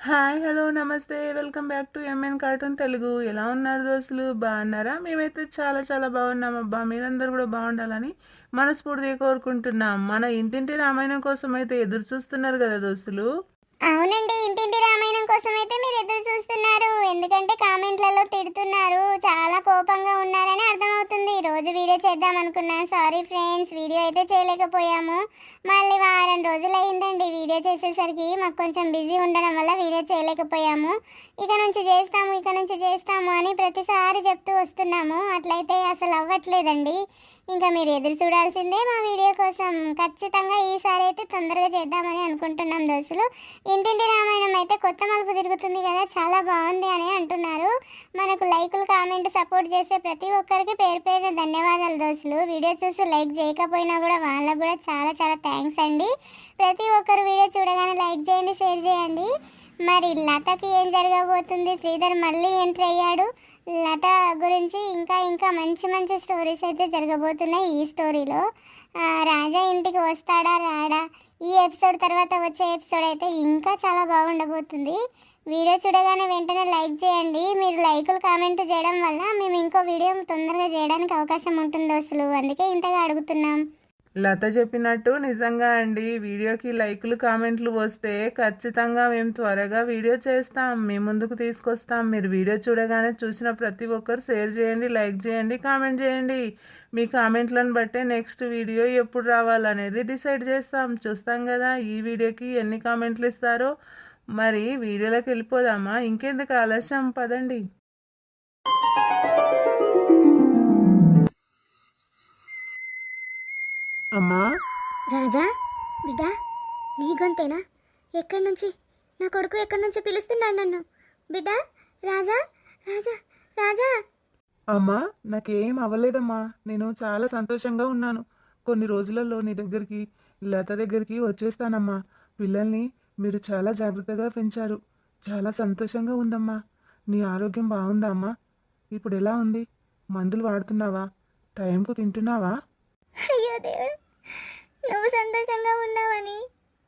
Hi hello నమస్తే welcome back to MN cartoon Telugu. ఎలా ఉన్నారు దోస్తులు? బాగున్నారా? మేమైతే చాలా చాలా బాగున్నాం అబ్బా. మీరందరూ కూడా బాగుండాలని మనస్ఫూర్తిగా కోరుకుంటున్నాం. మన ఇంటింటి రామాయణం కోసం అయితే ఎదురు చూస్తున్నారు కదా దోస్తులు. అవునండి, ఇంటింటి రామాయణం కోసం అయితే మీరు ఎదురు చూస్తున్నారు. ఎందుకంటే కామెంట్లలో తిడుతున్నారు, చాలా కోపంగా ఉన్నారని అర్థమవుతుంది. ఈ రోజు వీడియో చేద్దాం అనుకున్నా, సారీ ఫ్రెండ్స్, వీడియో అయితే చేయలేకపోయాము. మళ్ళీ వారం రోజులు అయిందండి వీడియో చేసేసరికి. మాకు కొంచెం బిజీ ఉండడం వల్ల వీడియో చేయలేకపోయాము. ఇక నుంచి చేస్తాము అని ప్రతిసారి చెప్తూ వస్తున్నాము. అట్లయితే అసలు అవ్వట్లేదండి. ఇంకా మీరు ఎదురు చూడాల్సిందే మా వీడియో కోసం. ఖచ్చితంగా ఈసారి అయితే తొందరగా చేద్దామని అనుకుంటున్నాం దోస్తులు. ఇంటింటి రామాయణం అయితే కొత్త మలుపు తిరుగుతుంది కదా, చాలా బాగుంది అని అంటున్నారు. మనకు లైకులు కామెంట్ సపోర్ట్ చేసే ప్రతి ఒక్కరికి పేరు పేరున ధన్యవాదాలు దోస్తులు. వీడియో చూసి లైక్ చేయకపోయినా కూడా వాళ్ళకు కూడా చాలా చాలా థ్యాంక్స్ అండి. ప్రతి ఒక్కరు వీడియో చూడగానే లైక్ చేయండి, షేర్ చేయండి. మరి లతకి ఏం జరగబోతుంది? శ్రీధర్ మళ్ళీ ఎంట్రీ అయ్యాడు. లత గురించి ఇంకా ఇంకా మంచి మంచి స్టోరీస్ అయితే జరగబోతున్నాయి ఈ స్టోరీలో. రాజా ఇంటికి వస్తాడా రాడా? ఈ ఎపిసోడ్ తర్వాత వచ్చే ఎపిసోడ్ అయితే ఇంకా చాలా బాగుండబోతుంది. వీడియో చూడగానే వెంటనే లైక్ చేయండి. మీరు లైకులు కామెంట్ చేయడం వల్ల మేము ఇంకో వీడియో తొందరగా చేయడానికి అవకాశం ఉంటుంది దోస్తులు. అందుకే ఇంతగా అడుగుతున్నాం. లత చెప్పినట్టు నిజంగా అండి, వీడియోకి లైకులు కామెంట్లు వస్తే ఖచ్చితంగా మేము త్వరగా వీడియో చేస్తాం, మీ ముందుకు తీసుకొస్తాం. మీరు వీడియో చూడగానే చూసిన ప్రతి ఒక్కరు షేర్ చేయండి, లైక్ చేయండి, కామెంట్ చేయండి. మీ కామెంట్లను బట్టే నెక్స్ట్ వీడియో ఎప్పుడు రావాలనేది డిసైడ్ చేస్తాం. చూస్తాం కదా ఈ వీడియోకి ఎన్ని కామెంట్లు ఇస్తారో. మరి వీడియోలోకి వెళ్ళిపోదామా? ఇంకెందుకు ఆలస్యం, పదండి. అమ్మా రాజా బిడ్డ, నీ గొంతేనా? ఎక్కడి నుంచి? నా కొడుకు ఎక్కడి నుంచి పిలుస్తున్నాడు నన్ను? బిడ్డ, రాజా రాజా రాజా. అమ్మా, నాకేం అవ్వలేదమ్మా. నేను చాలా సంతోషంగా ఉన్నాను. కొన్ని రోజులలో నీ దగ్గరికి, లత దగ్గరికి వచ్చేస్తానమ్మా. పిల్లల్ని మీరు చాలా జాగ్రత్తగా పెంచారు. చాలా సంతోషంగా ఉందమ్మా. నీ ఆరోగ్యం బాగుందా అమ్మా? ఇప్పుడు ఎలా ఉంది? మందులు వాడుతున్నావా? టైంకు తింటున్నావా? అయ్యో దేవుడు, నువ్వు సంతోషంగా ఉన్నావని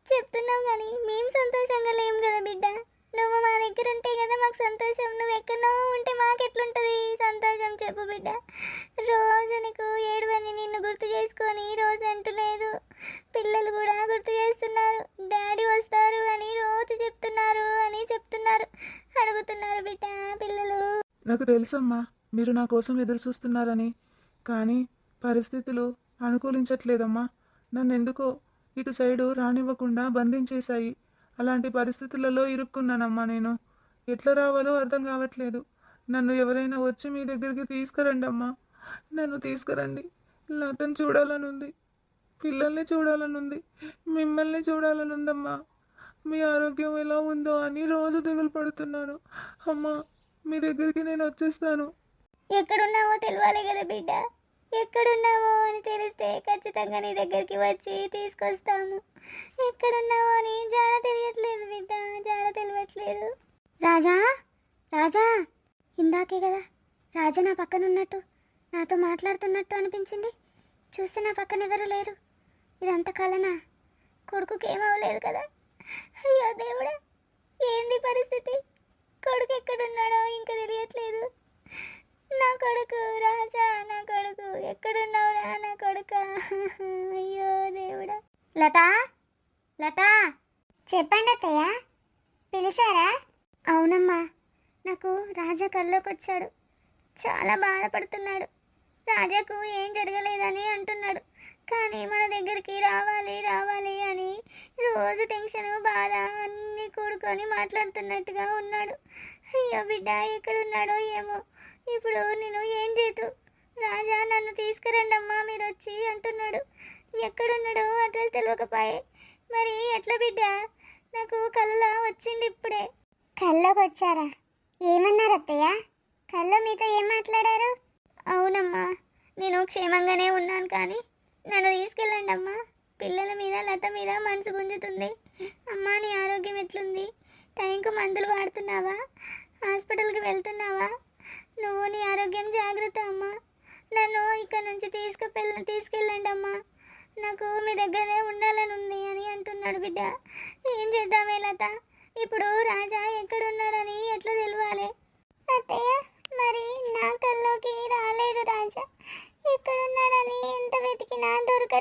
చెప్తున్నావు కానీ మేము సంతోషంగా లేము కదా బిడ్డ. నువ్వు మా దగ్గర ఉంటే కదా మాకు సంతోషం. నువ్వు ఎక్కడో ఉంటే మాకెట్లుంటుంది సంతోషం? చెప్పు బిడ్డ. రోజు నీకు ఏడువని నిన్ను గుర్తు చేసుకొని రోజు అంటూ లేదు. పిల్లలు కూడా గుర్తు చేస్తున్నారు, డాడీ వస్తారు అని రోజు చెప్తున్నారు, అడుగుతున్నారు బిడ్డ పిల్లలు. నాకు తెలుసమ్మా, మీరు నా కోసం ఎదురు చూస్తున్నారని. కానీ పరిస్థితులు అనుకూలించట్లేదమ్మా. నన్ను ఎందుకో ఇటు సైడు రానివ్వకుండా బంధించేశాయి. అలాంటి పరిస్థితులలో ఇరుక్కున్నానమ్మా నేను. ఎట్లా రావాలో అర్థం కావట్లేదు. నన్ను ఎవరైనా వచ్చి మీ దగ్గరికి తీసుకురండి అమ్మా. నన్ను తీసుకురండి. లతను చూడాలనుంది, పిల్లల్ని చూడాలనుంది, మిమ్మల్ని చూడాలనుందమ్మా. మీ ఆరోగ్యం ఎలా ఉందో అని రోజు దిగులు పడుతున్నాను. అమ్మా, మీ దగ్గరికి నేను వచ్చేస్తాను. ఎక్కడున్నావో తెలియాలి కదా బిడ్డ. ఎక్కడున్నావో అని తెలిస్తే ఖచ్చితంగా నీ దగ్గరికి వచ్చి తీసుకొస్తాము. ఎక్కడున్నావో అని జాడ తెలియట్లేదు బిడ్డ, జాడ తెలియట్లేదు. రాజా రాజా, ఇందాకే కదా రాజా నా పక్కన ఉన్నట్టు, నాతో మాట్లాడుతున్నట్టు అనిపించింది. చూస్తే నా పక్కన ఎవరు లేరు. ఇదంత కలనా? కొడుకుకి ఏమవ్వలేదు కదా? అయ్యో దేవుడా, ఏంది పరిస్థితి? కొడుకు ఎక్కడున్నాడో ఇంకా తెలియట్లేదు. నా కొడుకు రాజా, నా కొడుకు ఎక్కడున్నావురా నా కొడుక? అయ్యో దేవుడా. లతా లతా, చెప్పండి అత్తయ్య, పిలిచారా? అవునమ్మా, నాకు రాజా కల్లోకి వచ్చాడు. చాలా బాధపడుతున్నాడు. రాజాకు ఏం జరగలేదని అంటున్నాడు, కానీ మన దగ్గరికి రావాలి రావాలి అని రోజు టెన్షన్ బాధ అన్నీ కూడుకొని మాట్లాడుతున్నట్టుగా ఉన్నాడు. అయ్యో బిడ్డ, ఎక్కడున్నాడో ఏమో. ఇప్పుడు నేను ఏం చేతు? రాజా నన్ను తీసుకురండి అమ్మా మీరు వచ్చి అంటున్నాడు. ఎక్కడున్నాడో అడ్రస్ తెలియకపోయే. మరి ఎట్లా బిడ్డ? నాకు కళ్ళలో వచ్చింది ఇప్పుడే. కల్లోకి వచ్చారా? ఏమన్నారు అత్తయ్య? కల్లో మీతో ఏం మాట్లాడారు? అవునమ్మా, నేను క్షేమంగానే ఉన్నాను, కానీ నన్ను తీసుకెళ్ళండి అమ్మా. పిల్లల మీద లత మీద మనసు గుంజుతుంది. అమ్మా, నీ ఆరోగ్యం ఎట్లుంది? టైంకు మందులు వాడుతున్నావా? హాస్పిటల్కి వెళ్తున్నావా? నువ్వు నీ ఆరోగ్యం జాగ్రత్త అమ్మా. నన్ను ఇక్కడ నుంచి తీసుకెళ్ళండి అమ్మా. నాకు మీ దగ్గరే ఉండాలని ఉంది అని అంటున్నాడు బిడ్డ. ఏం చేద్దామే లత? ఇప్పుడు రాజా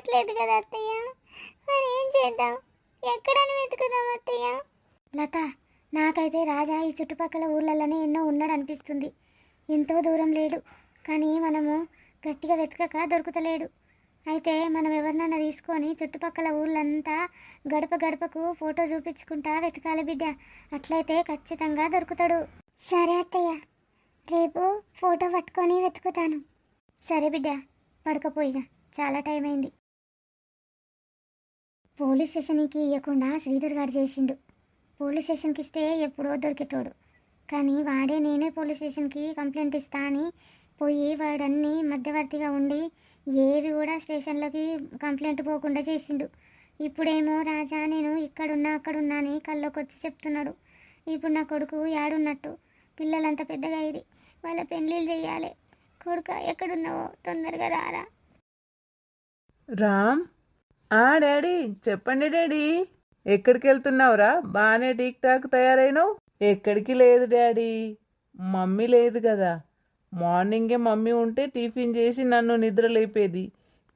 దొరకట్లేదు కదా అత్తయ్య. మరి ఏం చేద్దాం? ఎక్కడని వెతుకుదాం అత్తయ్య? లత, నాకైతే రాజా ఈ చుట్టుపక్కల ఊర్లలోనే ఎన్నో ఉన్నాడు అనిపిస్తుంది. ఎంతో దూరం లేడు, కానీ మనము గట్టిగా వెతకక దొరుకుతలేడు. అయితే మనం ఎవరినైనా తీసుకొని చుట్టుపక్కల ఊళ్ళంతా గడప గడపకు ఫోటో చూపించుకుంటా వెతకాలి బిడ్డ. అట్లయితే ఖచ్చితంగా దొరుకుతాడు. సరే అత్తయ్య, రేపు ఫోటో పట్టుకొని వెతుకుతాను. సరే బిడ్డ, పడకపోయినా చాలా టైం అయింది. పోలీస్ స్టేషన్కి ఇవ్వకుండా శ్రీధర్ గారు చేసిండు. పోలీస్ స్టేషన్కి ఇస్తే ఎప్పుడో దొరికేటోడు, కానీ వాడే నేనే పోలీస్ స్టేషన్కి కంప్లైంట్ ఇస్తా అని పోయి వాడన్నీ మధ్యవర్తిగా ఉండి ఏవి కూడా స్టేషన్లోకి కంప్లైంట్ పోకుండా చేసిండు. ఇప్పుడేమో రాజా నేను ఇక్కడున్నా అక్కడున్నా అని కల్లోకి వచ్చి చెప్తున్నాడు. ఇప్పుడు నా కొడుకు యాడున్నట్టు? పిల్లలంతా పెద్దగా అయ్యి వాళ్ళ పెళ్ళిళ్ళు చెయ్యాలి. కొడుక ఎక్కడున్నావో తొందరగా రారా. రామ్, డాడీ చెప్పండి డాడీ. ఎక్కడికి వెళ్తున్నావురా? బాగానే టీక్ టాక్ తయారైనావు. ఎక్కడికి లేదు డాడీ, మమ్మీ లేదు కదా. మార్నింగే మమ్మీ ఉంటే టిఫిన్ చేసి నన్ను నిద్ర లేపేది.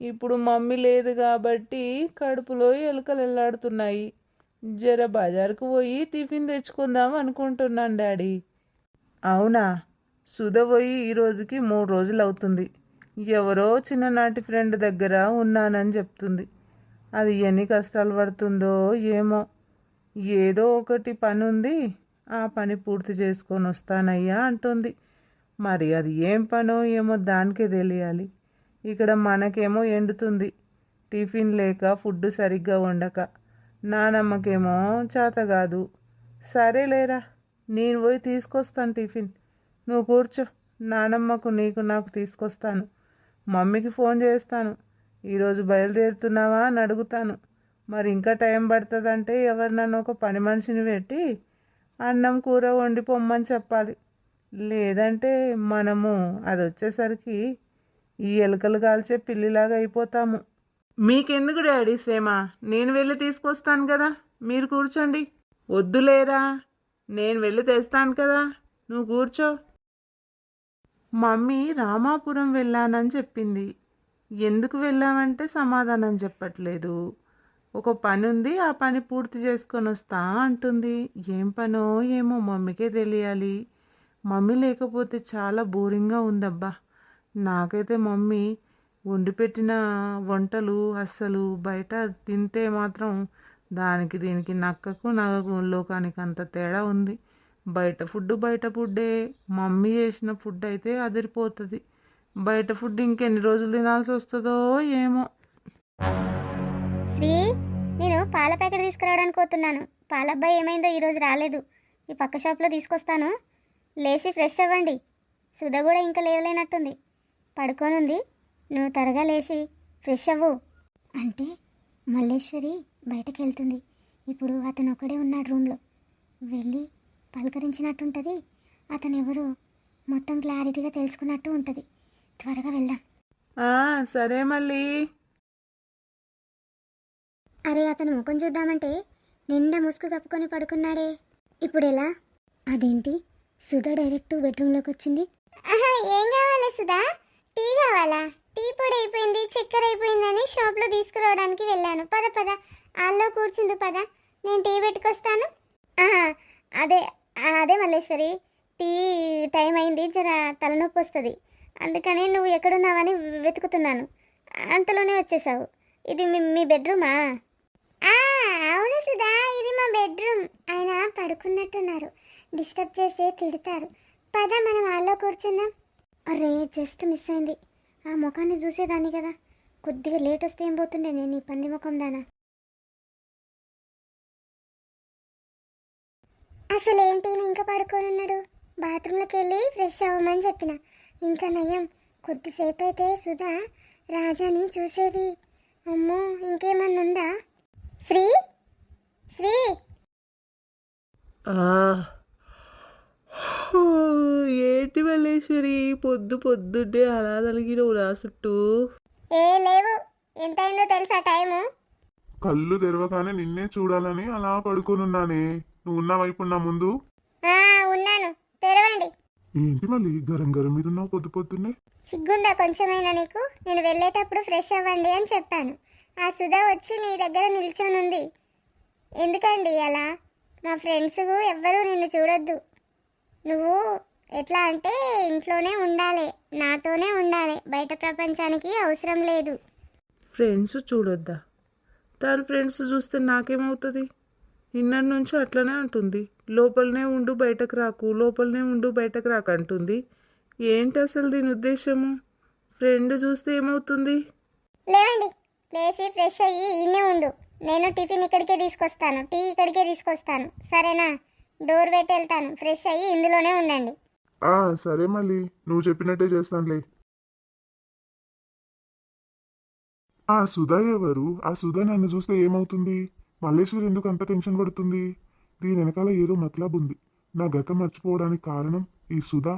ఇప్పుడు మమ్మీ లేదు కాబట్టి కడుపులో ఎలుకలు వెళ్ళాడుతున్నాయి. జర బజార్కు పోయి టిఫిన్ తెచ్చుకుందాం అనుకుంటున్నాను డాడీ. అవునా? సుధ పోయి ఈ రోజుకి 3 రోజులు అవుతుంది. ఎవరో చిన్ననాటి ఫ్రెండ్ దగ్గర ఉన్నానని చెప్తుంది. అది ఎన్ని కష్టాలు పడుతుందో ఏమో. ఏదో ఒకటి పని ఉంది, ఆ పని పూర్తి చేసుకొని వస్తానయ్యా అంటుంది. మరి అది ఏం పనో ఏమో దానికే తెలియాలి. ఇక్కడ మనకేమో ఎండుతుంది, టిఫిన్ లేక ఫుడ్ సరిగ్గా వండక. నానమ్మకేమో చేత కాదు. సరేలేరా, నేను పోయి తీసుకొస్తాను టిఫిన్. నువ్వు కూర్చో, నానమ్మకు నీకు నాకు తీసుకొస్తాను. మమ్మీకి ఫోన్ చేస్తాను, ఈరోజు బయలుదేరుతున్నావా అని అడుగుతాను. మరి ఇంకా టైం పడుతుందంటే ఎవరినన్నా ఒక పని మనిషిని పెట్టి అన్నం కూర వండి పొమ్మని చెప్పాలి. లేదంటే మనము అది వచ్చేసరికి ఈ ఎలుకలు కాల్చే పిల్లిలాగా అయిపోతాము. మీకెందుకు డాడీ శ్రమ, నేను వెళ్ళి తీసుకొస్తాను కదా, మీరు కూర్చోండి. వద్దులేరా, నేను వెళ్ళి తెస్తాను కదా, నువ్వు కూర్చో. మమ్మీ రామాపురం వెళ్ళానని చెప్పింది. ఎందుకు వెళ్ళామంటే సమాధానం చెప్పట్లేదు. ఒక పని ఉంది, ఆ పని పూర్తి చేసుకొని వస్తా అంటుంది. ఏం పనో ఏమో మమ్మీకే తెలియాలి. మమ్మీ లేకపోతే చాలా బోరింగ్గా ఉందబ్బా. నాకైతే మమ్మీ వండి పెట్టిన వంటలు అస్సలు బయట తింటే మాత్రం దానికి దీనికి నక్కకు నగకు లోకానికి అంత తేడా ఉంది. బయట ఫుడ్డే. మమ్మీ చేసిన ఫుడ్ అయితే అదిరిపోతుంది. బయట ఫుడ్ ఇంకెన్ని రోజులు తినాల్సి వస్తుందో ఏమో. శ్రీ, నేను పాల ప్యాకెట్ తీసుకురావడానికి పోతున్నాను. పాలబ్బాయి ఏమైందో ఈరోజు రాలేదు. ఈ పక్క షాప్లో తీసుకొస్తాను. లేచి ఫ్రెష్ అవ్వండి. సుధ కూడా ఇంకా లేవలేనట్టుంది, పడుకోనుంది. నువ్వు త్వరగా లేచి ఫ్రెష్ అవ్వు. అంటే మల్లేశ్వరి బయటకు వెళ్తుంది. ఇప్పుడు అతను ఒక్కడే ఉన్నాడు రూమ్లో. వెళ్ళి పలకరించినట్టుంటుంది. అతను ఎవరో మొత్తం క్లారిటీగా తెలుసుకున్నట్టు ఉంటుంది. త్వరగా వెళ్దాం. సరే మళ్ళీ. అరే, అతను ముఖం చూద్దామంటే నిండా ముసుగు కప్పుకొని పడుకున్నాడే. ఇప్పుడు ఎలా? అదేంటి, సుధా డైరెక్ట్ బెడ్రూమ్లోకి వచ్చింది. ఏం కావాలి సుధా? టీ కావాలా? టీ పొడి అయిపోయింది, చక్కెర అయిపోయిందని షాప్లో తీసుకురావడానికి వెళ్ళాను. పద పద, ఆల్లో కూర్చుంది పద, నేను టీ పెట్టుకొస్తాను. అదే అదే మల్లేశ్వరి, టీ టైం అయింది, జర తలనొప్పి వస్తుంది, అందుకని నువ్వు ఎక్కడున్నావని వెతుకుతున్నాను. అంతలోనే వచ్చేసావు. ఇది మీ బెడ్రూమా? అవును సుధా, ఇది మా బెడ్రూమ్. ఆయన పడుకున్నట్టున్నారు, డిస్టర్బ్ చేస్తే తిడతారు. పద మనం హాల్లో కూర్చుందాం. అరే, జస్ట్ మిస్ అయింది. ఆ ముఖాన్ని చూసేదాన్ని కదా. కొద్దిగా లేట్ వస్తే ఏం పోతుండే నేను ఈ పంది ముఖం దానా. అసలేంటి ఇంకా పడుకొని ఉన్నాడు? బాత్రూంలోకి వెళ్ళి ఫ్రెష్ అవ్వమని చెప్పిన. ఇంకా నయం, కొద్దిసేపు అయితే సుధా రాజాని చూసేది. అమ్మో, ఇంకేమన్నా ఉందా? శ్రీ, శ్రీ. ఏంటి మల్లేశ్వరి, పొద్దున్నే అలా తలిగినవు నా చుట్టూ? ఏ లేవు, ఎంత అయిందో తెలుసా టైము? కళ్ళు తెరవగానే నిన్నే చూడాలని అలా పడుకోనున్నానే. నువ్వు ఉన్నావా ఇప్పుడు నా ముందు? ఉన్నాను, తెరవండి. ఏంటి మళ్ళీ గరం గరం మీద ఉన్నావు పొద్దున్నే? సిగ్గుందా కొంచెమైనా నీకు? నేను వెళ్ళేటప్పుడు ఫ్రెష్ అవ్వండి అని చెప్పాను. ఆ సుధా వచ్చి నీ దగ్గర నిల్చొని ఉంది. ఎందుకండి అలా? మా ఫ్రెండ్స్ ఎవ్వరూ నిన్ను చూడొద్దు. నువ్వు ఎట్లా అంటే ఇంట్లోనే ఉండాలి, నాతోనే ఉండాలి, బయట ప్రపంచానికి అవసరం లేదు. ఫ్రెండ్స్ చూడొద్దా? దాని ఫ్రెండ్స్ చూస్తే నాకేమవుతుంది? నిన్నటి నుంచి అట్లనే అంటుంది. లోపలనే ఉండు బయటకు రాకు, లోపలనే ఉండు బయటకు రాకు అంటుంది. ఏంటి అసలు దీని ఉద్దేశము? ఫ్రెండ్ చూస్తే ఏమవుతుంది? లేవండి, లేచి ఫ్రెష్ అయ్యి ఇన్నే ఉండు. నేను టిఫిన్ ఇక్కడికే తీసుకొస్తాను, టీ ఇక్కడికే తీసుకొస్తాను, సరేనా? డోర్ పెట్టి వెళ్తాను, ఫ్రెష్ అయ్యి ఇందులోనే ఉండండి. సరే మళ్ళీ నువ్వు చెప్పినట్టే చేస్తానులే. ఆ సుధా ఎవరు? ఆ సుధా నన్ను చూస్తే ఏమవుతుంది? మల్లేశ్వరి ఎందుకు అంత టెన్షన్ పడుతుంది? దీని వెనకాల ఏదో మతలబు ఉంది. నా గతం మర్చిపోవడానికి కారణం ఈ సుధా,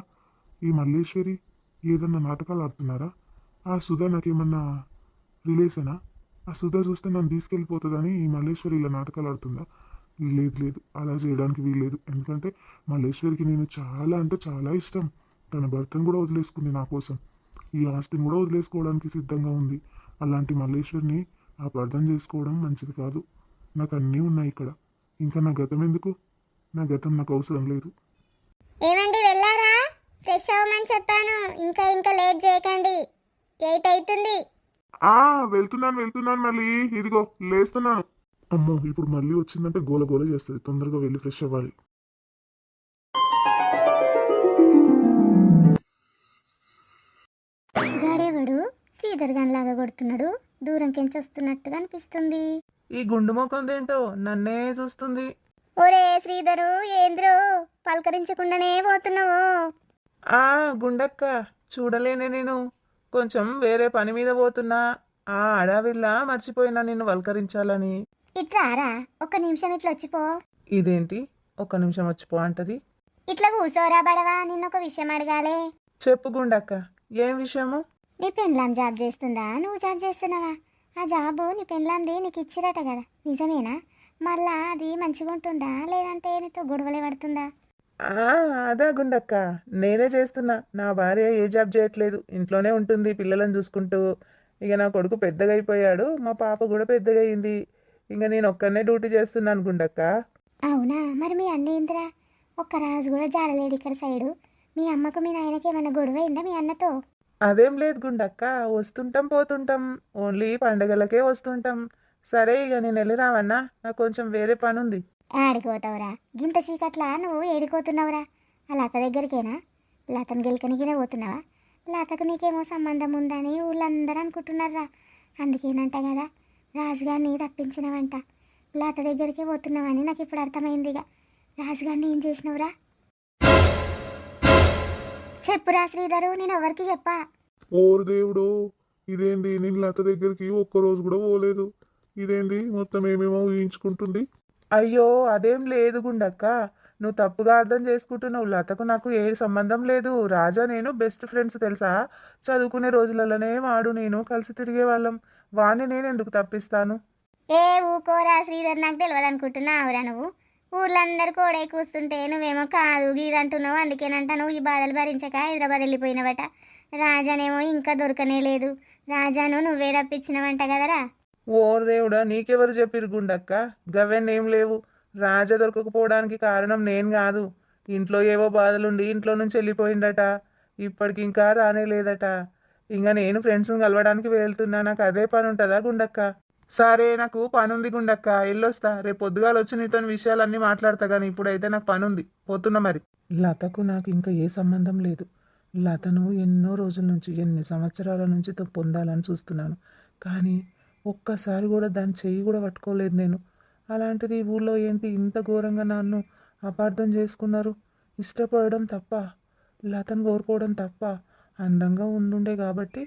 ఈ మల్లేశ్వరి ఏదన్నా నాటకాలు ఆడుతున్నారా? ఆ సుధా నాకేమన్నా రిలేషనా? ఆ సుధా చూస్తే నన్ను తీసుకెళ్ళిపోతుందని ఈ మల్లేశ్వరి ఇలా నాటకాలు ఆడుతుందా? లేదు లేదు, అలా చేయడానికి వీల్లేదు. ఎందుకంటే మల్లేశ్వరికి నేను చాలా అంటే చాలా ఇష్టం. తన భర్తను కూడా వదిలేసుకుంది నా కోసం, ఈ ఆస్తిని కూడా వదిలేసుకోవడానికి సిద్ధంగా ఉంది. అలాంటి మల్లేశ్వరిని అపార్థం చేసుకోవడం మంచిది కాదు. నాకు అన్నీ ఉన్నాయి ఇక్కడ, ఇంకా నా గతం ఎందుకు? నా గతం నాకు అవసరం లేదు. ఏమండి, వెళ్ళారా? ఫ్రెష్ అవ్వమని చెప్పాను, ఇంకా ఇంకా లేట్ చేయకండి, 8 అవుతుంది. వెళ్తున్నాను మళ్ళీ, ఇదిగో లేస్తున్నాను. అమ్మో, ఇప్పుడు మళ్ళీ వచ్చిందంటే గోల గోల చేస్తుంది. తొందరగా వెళ్ళి ఫ్రెష్ అవ్వాలి. గాడేవాడు శ్రీధర్ గన్లాగా కొడుతున్నాడు, దూరం కెంచి వస్తున్నట్టుగా అనిపిస్తుంది. ఈ గుండు మొకందేంటో నన్నే చూస్తుంది. ఒరే శ్రీధరు, ఏంద్రో పలకరించకుండానే పోతున్నావు? గుండక్క, చూడలేనే నేను. కొంచెం వేరే పని మీద పోతున్నా. అడవిలా మర్చిపోయినా నిన్ను వల్కరించాలని. ఇట్రారా, ఒక్క నిమిషం ఇట్లా వచ్చిపో. ఇదేంటి ఒక్క నిమిషం వచ్చిపో అంటది? ఇట్లా కూసోరా బడవా, నిన్నొక విషయం అడగాలే. చెప్పు గుండక్క, ఏం విషయము? నీ పెన్లాం జాబ్ చేస్తుందా, నువ్వు జాబ్ చేస్తున్నావా? ఆ జాబు నీ పెన్లాంది నీకు ఇచ్చిరట కదా, నిజమేనా? మళ్ళా అది మంచిగా ఉంటుందా, లేదంటే నీతో గొడవలే పడుతుందా? అదా గుండక్క, నేనే చేస్తున్నా. నా భార్య ఏ జాబ్ చేయట్లేదు, ఇంట్లోనే ఉంటుంది పిల్లలను చూసుకుంటూ. ఇక నా కొడుకు పెద్దగా అయిపోయాడు, మా పాప కూడా పెద్దగా అయింది. ఇంకా నేను ఒక్కనే డ్యూటీ చేస్తున్నాను గుండక్క. అవునా? మరి మీ అన్న ఏందిరా, ఒక్క రాజు కూడా జాడలేడు ఇక్కడ సైడు. మీ అమ్మకు మీ నాయనకి ఏమైనా గొడవ అయిందా మీ అన్నతో? అదేం లేదు గుండక్క, వస్తుంటాం పోతుంటాం, ఓన్లీ పండగలకే వస్తుంటాం. సరే ఇక నేను వెళ్ళి రావన్నా, నాకు కొంచెం వేరే పని ఉంది. ఆడిపోతావురా, గింత చీకట్లా నువ్వు ఏడిపోతున్నావురా? ఆ లత దగ్గరికేనా? లతను గెలకనికినే పోతున్నావా? లతకు నీకేమో సంబంధం ఉందని ఊళ్ళందరూ అనుకుంటున్నారా. అందుకేనంట కదా రాజుగారిని తప్పించినవంట. లత దగ్గరికి పోతున్నావని నాకు ఇప్పుడు అర్థమైంది. ఇక రాజుగారిని ఏం చేసినవురా? చెప్పురా శ్రీధరు, నేను ఎవరికి చెప్పా? ఓరు దేవుడో, ఇదేంది? నేను లత దగ్గరికి ఒక్కరోజు కూడా పోలేదు. ఇదేంది మొత్తం ఏమేమో ఊహించుకుంటుంది. అయ్యో అదేం లేదు గుండక్క, నువ్వు తప్పుగా అర్థం చేసుకుంటున్నావు. లతకు నాకు ఏ సంబంధం లేదు. రాజా నేను బెస్ట్ ఫ్రెండ్స్ తెలుసా? చదువుకునే రోజులలోనే వాడు నేను కలిసి తిరిగే వాళ్ళం. వాణ్ణి నేను ఎందుకు తప్పిస్తాను? ఏ ఊకోరా శ్రీధర్, నాకు తెలియదు అనుకుంటున్నావురా నువ్వు? ఊర్లందరూ కోడే కూస్తుంటే నువ్వేమో కాదు గీదంటున్నావు. అందుకేనంట నువ్వు ఈ బాధలు భరించక హైదరాబాద్ వెళ్ళిపోయినవట. రాజానేమో ఇంకా దొరకనే లేదు. రాజాను నువ్వే తప్పించినవంట కదరా. ఓరు దేవుడా, నీకెవరు చెప్పిరు గుండక్క? గవెన్నేం లేవు. రాజా దొరకకపోవడానికి కారణం నేను కాదు. ఇంట్లో ఏవో బాధలుండి ఇంట్లో నుంచి వెళ్ళిపోయిందట. ఇప్పటికి ఇంకా రానే లేదట. ఇంకా నేను ఫ్రెండ్స్ని కలవడానికి వెళ్తున్నా. నాకు అదే పని ఉంటుందా గుండక్క? సరే నాకు పని ఉంది గుండక్క, వెళ్ళొస్తా. రేపు పొద్దుగాల వచ్చి నీతో విషయాలన్నీ మాట్లాడతా. కానీ ఇప్పుడైతే నాకు పని ఉంది, పోతున్నా మరి. లతకు నాకు ఇంకా ఏ సంబంధం లేదు. లతను ఎన్నో రోజుల నుంచి, ఎన్ని సంవత్సరాల నుంచి పొందాలని చూస్తున్నాను. కానీ ఒక్కసారి కూడా దాని చెయ్యి కూడా పట్టుకోలేదు నేను. అలాంటిది ఈ ఊళ్ళో ఏంటి ఇంత ఘోరంగా నన్ను అపార్థం చేసుకున్నారు? ఇష్టపడడం తప్ప, లతను కోరుకోవడం తప్ప. అందంగా ఉండుండే కాబట్టి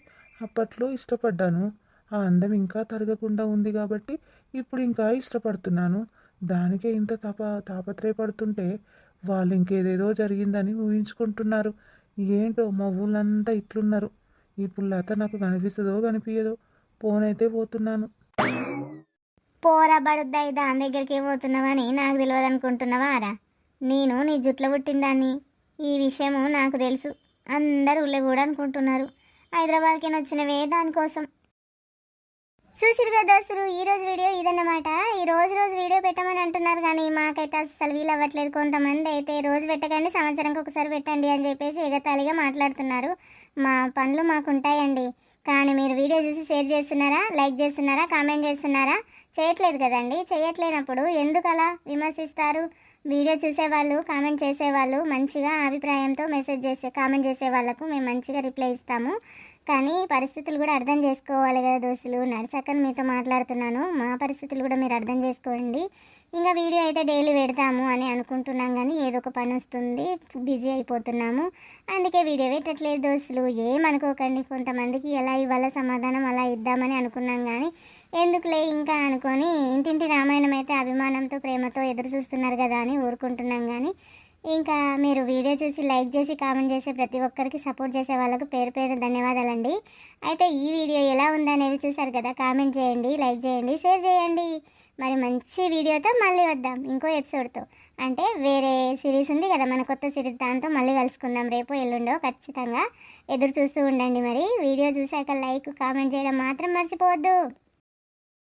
అప్పట్లో ఇష్టపడ్డాను. ఆ అందం ఇంకా తరగకుండా ఉంది కాబట్టి ఇప్పుడు ఇంకా ఇష్టపడుతున్నాను. దానికే ఇంత తాపత్రయపడుతుంటే వాళ్ళు ఇంకేదేదో జరిగిందని ఊహించుకుంటున్నారు. ఏంటో మా ఊళ్ళంతా ఇట్లున్నారు. ఇప్పుడు లత నాకు కనిపిస్తుందో కనిపించదో. పోనైతే పోతున్నాను. పోరా బడుద్దాయి, దాని దగ్గరికి పోతున్నావని నాకు తెలియదు అనుకుంటున్నావా రా? నేను నీ జుట్లో పుట్టిందాన్ని. ఈ విషయము నాకు తెలుసు. అందరు ఊళ్ళో కూడా అనుకుంటున్నారు. హైదరాబాద్కి వచ్చినవే దానికోసం. చూసిరుగా దోస్తులు, ఈ రోజు వీడియో ఇదన్నమాట. ఈ రోజు వీడియో పెట్టమని అంటున్నారు కానీ మాకైతే అసలు వీలు అవ్వట్లేదు. కొంతమంది అయితే రోజు పెట్టకండి, సంవత్సరంకి ఒకసారి పెట్టండి అని చెప్పేసి ఎగతాళిగా మాట్లాడుతున్నారు. మా పనులు మాకు ఉంటాయండి. కానీ మీరు వీడియో చూసి షేర్ చేస్తున్నారా, లైక్ చేస్తున్నారా, కామెంట్ చేస్తున్నారా? చేయట్లేదు కదండి. చేయట్లేనప్పుడు ఎందుకు అలా విమర్శిస్తారు? వీడియో చూసేవాళ్ళు, కామెంట్ చేసేవాళ్ళు, మంచిగా అభిప్రాయంతో కామెంట్ చేసే వాళ్ళకు మేము మంచిగా రిప్లై ఇస్తాము. కానీ పరిస్థితులు కూడా అర్థం చేసుకోవాలి కదా దోస్తులు. నడిచక్కని మీతో మాట్లాడుతున్నాను, మా పరిస్థితులు కూడా మీరు అర్థం చేసుకోండి. ఇంకా వీడియో అయితే డైలీ పెడతాము అని అనుకుంటున్నాం కానీ ఏదో ఒక పని వస్తుంది, బిజీ అయిపోతున్నాము, అందుకే వీడియో పెట్టట్లేదు దోస్తులు. ఏమనుకోకండి. కొంతమందికి ఎలా ఇవ్వాలో సమాధానం అలా ఇద్దామని అనుకున్నాం కానీ ఎందుకులే ఇంకా అనుకొని ఇంటింటి రామాయణం అయితే అభిమానంతో ప్రేమతో ఎదురు చూస్తున్నారు కదా అని ఊరుకుంటున్నాం. కానీ ఇంకా మీరు వీడియో చూసి లైక్ చేసి కామెంట్ చేసే ప్రతి ఒక్కరికి సపోర్ట్ చేసే వాళ్ళకు పేరు పేరు ధన్యవాదాలండి. అయితే ఈ వీడియో ఎలా ఉందనేది చూసారు కదా, కామెంట్ చేయండి, లైక్ చేయండి, షేర్ చేయండి. మరి మంచి వీడియోతో మళ్ళీ వద్దాం, ఇంకో ఎపిసోడ్తో. అంటే వేరే సిరీస్ ఉంది కదా మన కొత్త సిరీస్, దాంతో మళ్ళీ కలుసుకుందాం రేపు ఎల్లుండో. ఖచ్చితంగా ఎదురు చూస్తూ ఉండండి. మరి వీడియో చూశాక లైక్ కామెంట్ చేయడం మాత్రం మర్చిపోవద్దు.